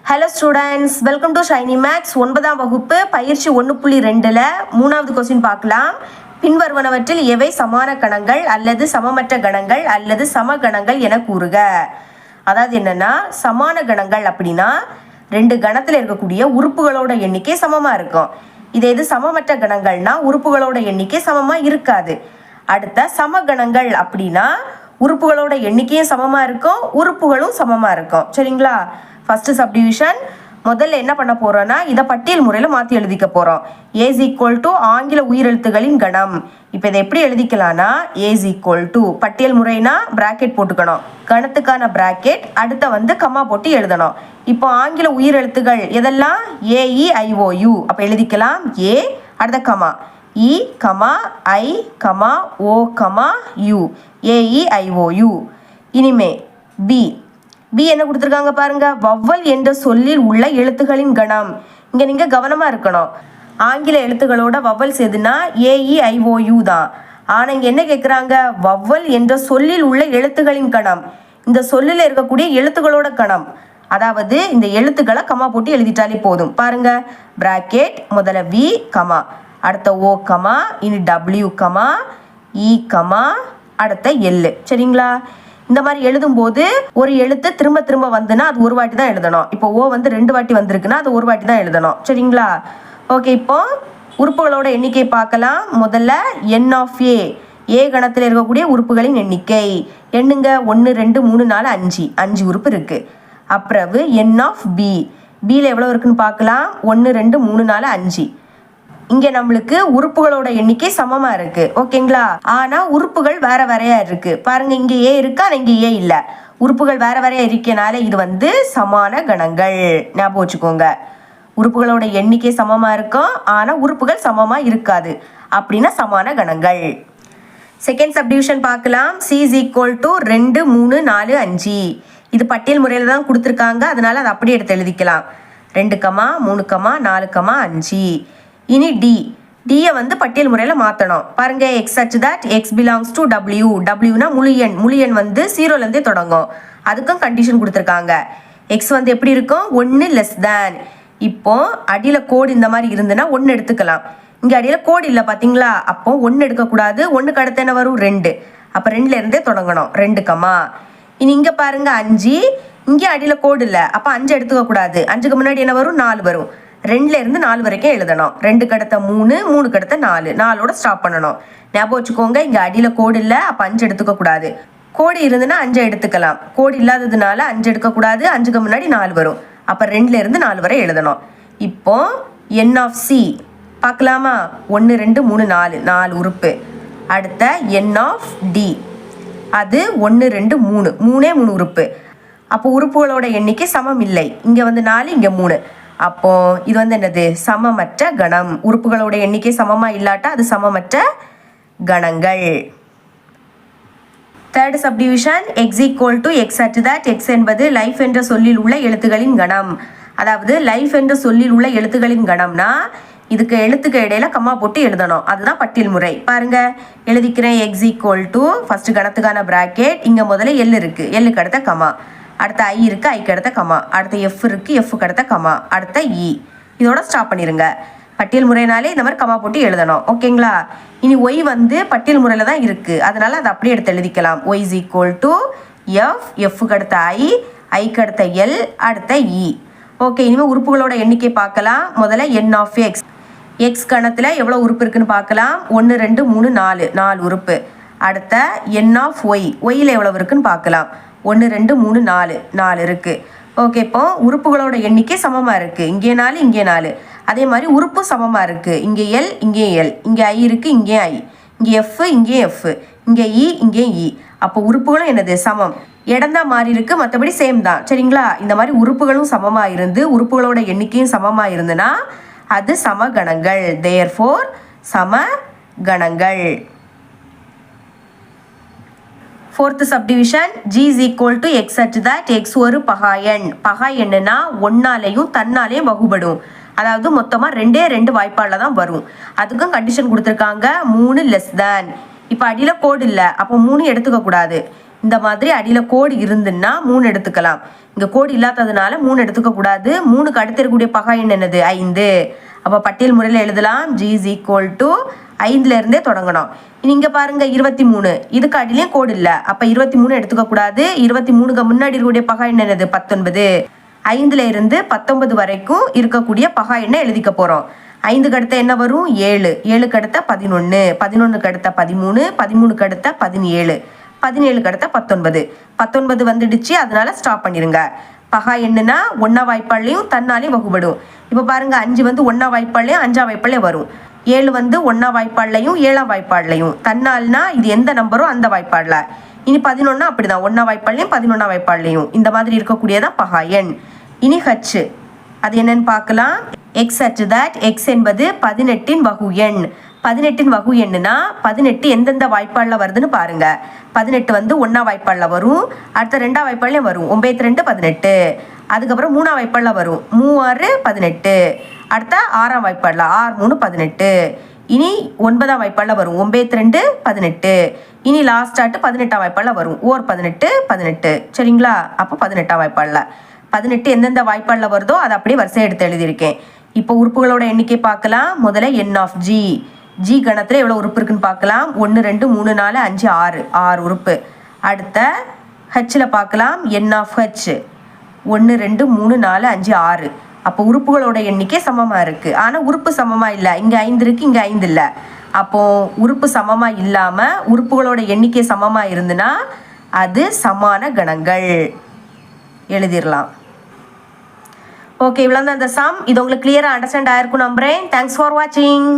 Hello students, welcome to Shiny Max. 9ஆம் வகுப்பு பயிற்சி 1.2ல் 3வது கொஸ்டின் பார்க்கலாம். பின்வருவனவற்றில் எவை சமான கணங்கள் அல்லது சமமற்ற கணங்கள் அல்லது சமகணங்கள் என கூறுக. அதாவது என்னன்னா, சமான கணங்கள் அப்படின்னா 2 கணத்தில் இருக்கக்கூடிய உறுப்புகளோட எண்ணிக்கை சமமாக இருக்கும். இதே இது சமமற்ற கணங்கள்னா உறுப்புகளோட எண்ணிக்கை சமமாக இருக்காது. அடுத்த சமகணங்கள் அப்படின்னா உறுப்புகளோட எண்ணிக்கையும் சமமாக இருக்கும், உறுப்புகளும் சமமாக இருக்கும். சரிங்களா? ஃபர்ஸ்ட் சப்டிவிஷன் முதல்ல என்ன பண்ண போறோம்னா, இதை பட்டியல் முறையில் மாற்றி எழுதிக்க போகிறோம். ஏஸ் ஈக்குவல் டு ஆங்கில உயிரெழுத்துகளின் கணம். இப்போ இதை எப்படி எழுதிக்கலாம்னா, ஏஸ் ஈக்குவல் டு பட்டியல் முறைனா பிராக்கெட் போட்டுக்கணும், கணத்துக்கான பிராக்கெட், அடுத்த கம்மா போட்டு எழுதணும். இப்போ ஆங்கில உயிரெழுத்துகள் எதெல்லாம்? AEIOU. அப்போ எழுதிக்கலாம் ஏ, அடுத்த comma E comma I comma O comma U, AEIOU. இனிமே பி என்ன கொடுத்துருக்காங்க பாருங்க, வவ்வல் என்ற சொல்லில் உள்ள எழுத்துகளின் கணம். இங்க நீங்க கவனமா இருக்கணும். ஆங்கில எழுத்துக்களோட வவ்வல் எதுனா AEIOU தான். ஆனா இங்க என்ன கேட்குறாங்க, வவ்வல் என்ற சொல்லில் உள்ள எழுத்துகளின் கணம். இந்த சொல்லில் இருக்கக்கூடிய எழுத்துக்களோட கணம், அதாவது இந்த எழுத்துக்களை கமா போட்டு எழுதிட்டாலே போதும். பாருங்க, பிராக்கெட், முதல்ல வி கமா, அடுத்த ஓ கமா, இனி W கமா, இ கமா, அடுத்த எல். சரிங்களா? இந்த மாதிரி எழுதும்போது ஒரு எழுத்து திரும்ப திரும்ப வந்துன்னா அது ஒரு வாட்டி தான் எழுதணும். இப்போ ஓ 2 வாட்டி வந்திருக்குன்னா அது ஒரு வாட்டி தான் எழுதணும். சரிங்களா? ஓகே, இப்போ உறுப்புகளோட எண்ணிக்கை பார்க்கலாம். முதல்ல என் ஆஃப் ஏ கணத்தில் இருக்கக்கூடிய உறுப்புகளின் எண்ணிக்கை எண்ணுங்க. 1 2 3 4 5 உறுப்பு இருக்கு. அப்புறம் என் ஆஃப் பியில் எவ்வளோ இருக்குன்னு பார்க்கலாம். 1 2 3 4 5. இங்கே நம்மளுக்கு உறுப்புகளோட எண்ணிக்கை சமமாக இருக்கு. ஓகேங்களா? ஆனால் உறுப்புகள் வேற வேறையா இருக்கு. பாருங்க, இங்கே ஏ இருக்கு, ஆனால் இங்கே ஏ இல்லை. உறுப்புகள் வேற வேறையா இருக்கனால இது சமான கணங்கள். ஞாபகம் வச்சுக்கோங்க. உறுப்புகளோட எண்ணிக்கை சமமாக இருக்கும், ஆனால் உறுப்புகள் சமமாக இருக்காது. அப்படின்னா சமான கணங்கள். செகண்ட் சப்டிவிஷன் பார்க்கலாம். C is equal to 2 3 4 5. இது பட்டியல் முறையில் தான் கொடுத்துருக்காங்க, அதனால அதை அப்படியே எடுத்து எழுதிக்கலாம். 2 கமா 3 கமா 4 கமா 5. இனி டியை பட்டியல் முறையில் மாற்றணும். பாருங்க, X such that X belongs to W. டபிள்யூனா முழு எண் 0லேருந்தே தொடங்கும். அதுக்கும் கண்டிஷன் கொடுத்துருக்காங்க. எக்ஸ் எப்படி இருக்கும்? 1 லெஸ் தேன். இப்போ அடியில் கோடு இந்த மாதிரி இருந்துன்னா 1 எடுத்துக்கலாம். இங்கே அடியில் கோடு இல்லை பார்த்தீங்களா? அப்போ 1 எடுக்கக்கூடாது. 1க்கு அடுத்து என்ன வரும்? 2. அப்போ 2லேருந்தே தொடங்கணும். 2 கமா. இனி இங்கே பாருங்க 5. இங்கே அடியில் கோடு இல்லை, அப்போ 5 எடுத்துக்கக்கூடாது. 5க்கு முன்னாடி என்ன வரும்? 4 வரும். 2லேருந்து 4 வரைக்கும் எழுதணும். 2க்கு அடுத்த 3, 3க்கு அடுத்த 4, 4ஓட ஸ்டாப் பண்ணணும். ஞாபகம் வச்சுக்கோங்க, இங்கே அடியில் கோடு இல்லை, அப்போ 5 எடுத்துக்கக்கூடாது. கோடு இருந்துன்னா 5 எடுத்துக்கலாம். கோடு இல்லாததுனால 5 எடுக்கக்கூடாது. 5க்கு முன்னாடி 4 வரும். அப்போ 2லேருந்து 4 வரை எழுதணும். இப்போ என் ஆஃப் சி பார்க்கலாமா? 1 2 3 4, 4 உறுப்பு. அடுத்த என் ஆஃப் டி, அது 1 2 3, 3 உறுப்பு. அப்போ உறுப்புகளோட எண்ணிக்கை சமம் இல்லை. இங்கே 4, இங்கே 3. அப்போ இது என்னது? சமமற்ற கணம். உறுப்புகளோட எண்ணிக்கை சமமா இல்லாட்டா அது சமமற்ற கணங்கள். Third subdivision X equal to X such that X என்பது லைஃப் என்ற சொல்லில் உள்ள எழுத்துக்களின் கணம். அதாவது லைஃப் என்ற சொல்லில் உள்ள எழுத்துக்களின் கணம்னா இதுக்கு எழுத்துக்கு இடையில கம்மா போட்டு எழுதணும். அதுதான் பட்டியல் முறை. பாருங்க, எழுதிக்கிறேன். எக்ஸ் ஈக்குவல் டு ஃபர்ஸ்ட் கணத்துக்கான பிராக்கெட், இங்க முதல்ல எல் இருக்கு, எல்லுக்கு அடுத்த கமா, அடுத்த ஐ இருக்கு, ஐக்கு அடுத்த கமா, அடுத்த எஃப் இருக்கு, எஃப்க்கு அடுத்த கமா, அடுத்த இ. இதோட ஸ்டாப் பண்ணிருங்க. பட்டியல் முறைனாலே இந்த மாதிரி கமா போட்டு எழுதணும். ஓகேங்களா? இனி ஒய் பட்டியல் முறையில் தான் இருக்கு, அதனால அதை அப்படியே எடுத்து எழுதிக்கலாம். Y is equal to F, எஃப்க்கு அடுத்த ஐ, ஐக்கு அடுத்த எல், அடுத்த இ. ஓகே, இனிமேல் உறுப்புகளோட எண்ணிக்கை பார்க்கலாம். முதல்ல என் ஆஃப் எக்ஸ். எக்ஸ் கணத்தில் எவ்வளோ உறுப்பு இருக்குன்னு பார்க்கலாம். 1 2 3 4, 4 உறுப்பு. அடுத்த என் ஆஃப் ஒய், ஒய்யில் எவ்வளவு இருக்குன்னு பார்க்கலாம். 1 2 3 4, 4 இருக்கு. ஓகே, இப்போ உறுப்புகளோட எண்ணிக்கை சமமாக இருக்கு. இங்கே 4, இங்கே 4. அதே மாதிரி உறுப்பு சமமாக இருக்கு. இங்கே எல், இங்கே எல், இங்கே ஐ இருக்கு, இங்கே ஐ, இங்கே எஃப், இங்கே எஃப், இங்கே இ, இங்கே இ. அப்போ உறுப்புகளும் என்னது? சமம். இடம் தான் மாறி இருக்கு, மற்றபடி சேம் தான். சரிங்களா? இந்த மாதிரி உறுப்புகளும் சமமாக இருந்து உறுப்புகளோட எண்ணிக்கையும் சமமாக இருந்துன்னா அது சமகணங்கள். தேர்ஃபோர் சமகணங்கள். Fourth subdivision G is equal to x such that x ஒரு பகா எண். பகா எண்ணுனா 1ஆலேயும் தன்னாலேயும் வகுபடும். அதாவது மொத்தமாக 2 வாய்ப்பாடில் தான் வரும். அதுக்கும் கண்டிஷன் கொடுத்துருக்காங்க. 3 லெஸ் தேன். இப்போ அடியில் கோடு இல்லை, அப்போ 3 எடுத்துக்க கூடாது. இந்த மாதிரி அடியில் கோடு இருந்துன்னா 3 எடுத்துக்கலாம். இங்கே கோடு இல்லாததுனால 3 எடுத்துக்க கூடாது. 3க்கு அடுத்து இருக்கக்கூடிய பகா எண் என்னது 5. அப்போ பட்டியல் முறையில் எழுதலாம். G is equal to 5ல இருந்தே தொடங்கணும். இங்கே பாருங்க 23, இதுக்கு அடியிலையும் கோடு இல்லை. அப்போ 23 எடுத்துக்க கூடாது. 23க்கு முன்னாடி இருக்கக்கூடிய பகா எண் என்னது 19. 5ல இருந்து 19 வரைக்கும் இருக்கக்கூடிய பகா எண்ணை எழுதிக்க போகிறோம். 5க்கு அடுத்த என்ன வரும் 7, 7க்கு அடுத்த 11, 11க்கு அடுத்த 13, 13க்கு அடுத்த 17, 17க்கு அடுத்த 19, 19 வந்துடுச்சு. அதனால ஸ்டாப் பண்ணிடுங்க. பகா எண்ணுனா 1ஆ வாய்ப்பாளையும் தன்னாலையும் வகுப்படும். இப்போ பாருங்க 5 வந்து 1ஆ வாய்ப்பாளையும் 5ஆ வாய்ப்பாளையும் வரும். 7 வந்து 1ஆ வாய்ப்பாளையும் 7ஆம் வாய்ப்பாளையும். தன்னால்னா இது எந்த நம்பரோ அந்த வாய்ப்பாடில். இனி 11 அப்படிதான் 1ஆ வாய்ப்பாளையும் 11ஆம் வாய்ப்பாளையும். இந்த மாதிரி இருக்கக்கூடியதான் பகா எண். இனி H அது என்னன்னு பார்க்கலாம். X such that X என்பது 18இன் வகு எண். 18இன் வகு எண்ணுனா 18 எந்தெந்த வாய்ப்பாடில் வருதுன்னு பாருங்க. 18 வந்து 1ஆ வாய்ப்பாடில் வரும். அடுத்த 2ஆ வாய்ப்பாடிலையும் வரும். 9 2 18. அதுக்கப்புறம் 3ஆ வாய்ப்பாடில் வரும். 3 6 18. அடுத்த 6ஆம் வாய்ப்பாடில் 6 3 18. இனி 9ஆம் வாய்ப்பாடில் வரும். 9 2 18. இனி லாஸ்ட் ஆட்டு 18ஆம் வாய்ப்பாடில் வரும். 18 18. சரிங்களா? அப்போ 18ஆம் வாய்ப்பாடில் 18 எந்தெந்த வாய்ப்பாடில் வருதோ அதை அப்படியே வரிசை எடுத்து எழுதியிருக்கேன். இப்போ உறுப்புகளோட எண்ணிக்கை பார்க்கலாம். முதல்ல என் ஆஃப் ஜி. ஜி கணத்தில் எவ்வளோ உறுப்பு இருக்குன்னு பார்க்கலாம். 1 2 3 4 5 6 6 உறுப்பு. அடுத்த ஹெச்சில் பார்க்கலாம். என் ஆஃப் ஹெச் 1 2 3 4 5 6. அப்போ உறுப்புகளோட எண்ணிக்கை சமமாக இருக்குது. ஆனால் உறுப்பு சமமாக இல்லை. இங்கே 5 இருக்குது, இங்கே 5 இல்லை. அப்போது உறுப்பு சமமாக இல்லாமல் உறுப்புகளோட எண்ணிக்கை சமமாக இருந்துன்னா அது சமான கணங்கள் எழுதிடலாம். ஓகே, இவ்வளோ தான் அந்த சம். இது உங்களுக்கு கிளியராக அண்டர்ஸ்டாண்ட் ஆயிருக்கும் நம்புறேன். தேங்க்ஸ் ஃபார் வாட்சிங்.